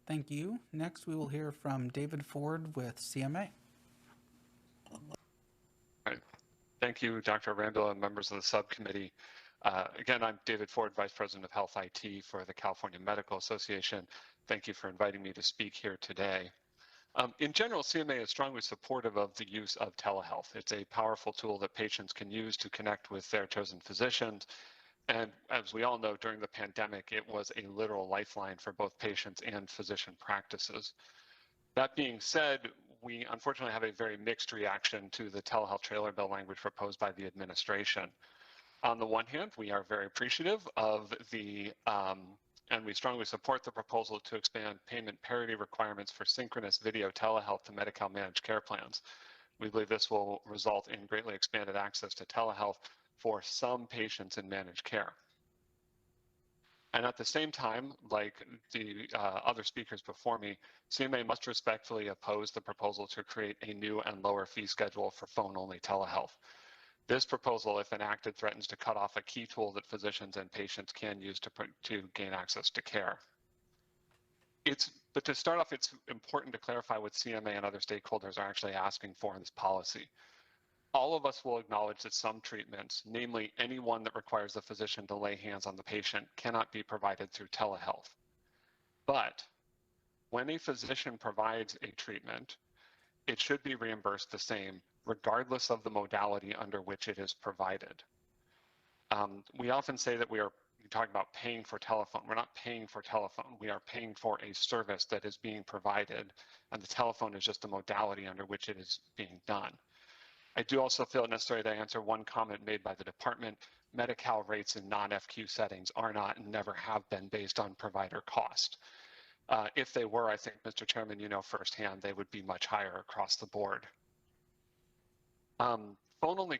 Thank you. Next, we will hear from David Ford with CMA. Thank you, Dr. Randall and members of the subcommittee. Again, I'm David Ford, Vice President of Health IT for the California Medical Association. Thank you for inviting me to speak here today. In general, CMA is strongly supportive of the use of telehealth. It's a powerful tool that patients can use to connect with their chosen physicians. And as we all know, during the pandemic, it was a literal lifeline for both patients and physician practices. That being said, we unfortunately have a very mixed reaction to the telehealth trailer bill language proposed by the administration. On the one hand, we are very appreciative of the, and we strongly support the proposal to expand payment parity requirements for synchronous video telehealth to Medi-Cal managed care plans. We believe this will result in greatly expanded access to telehealth for some patients in managed care. And at the same time, like the other speakers before me, CMA must respectfully oppose the proposal to create a new and lower fee schedule for phone-only telehealth. This proposal, if enacted, threatens to cut off a key tool that physicians and patients can use to gain access to care. But to start off, it's important to clarify what CMA and other stakeholders are actually asking for in this policy. All of us will acknowledge that some treatments, namely any one that requires the physician to lay hands on the patient, cannot be provided through telehealth. But when a physician provides a treatment, it should be reimbursed the same, regardless of the modality under which it is provided. We often say that we are talking about paying for telephone. We're not paying for telephone. We are paying for a service that is being provided, and the telephone is just the modality under which it is being done. I do also feel it necessary to answer one comment made by the department. Medi-Cal rates in non-FQ settings are not and never have been based on provider cost. If they were, I think, Mr. Chairman, you know firsthand, they would be much higher across the board. Phone-only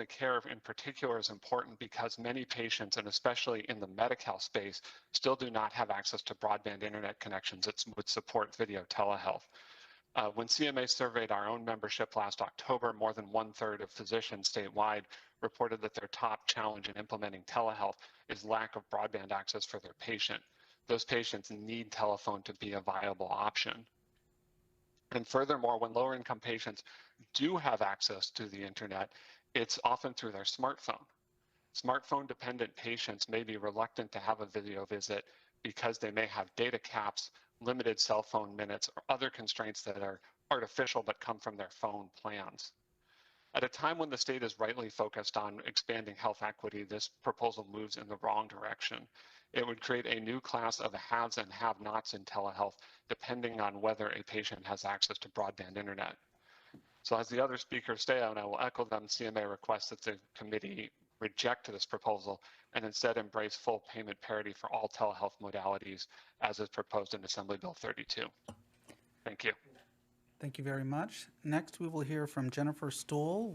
care in particular is important because many patients, and especially in the Medi-Cal space, still do not have access to broadband internet connections that would support video telehealth. When CMA surveyed our own membership last October, more than 1/3 of physicians statewide reported that their top challenge in implementing telehealth is lack of broadband access for their patient. Those patients need telephone to be a viable option. And furthermore, when lower income patients do have access to the internet, it's often through their smartphone. Smartphone dependent patients may be reluctant to have a video visit because they may have data caps, limited cell phone minutes, or other constraints that are artificial but come from their phone plans. At a time when the state is rightly focused on expanding health equity, this proposal moves in the wrong direction. It would create a new class of haves and have-nots in telehealth, depending on whether a patient has access to broadband internet. So as the other speakers say, and I will echo them, CMA requests that the committee reject this proposal and instead embrace full payment parity for all telehealth modalities as is proposed in Assembly Bill 32. Thank you. Thank you very much. Next, we will hear from Jennifer Stoll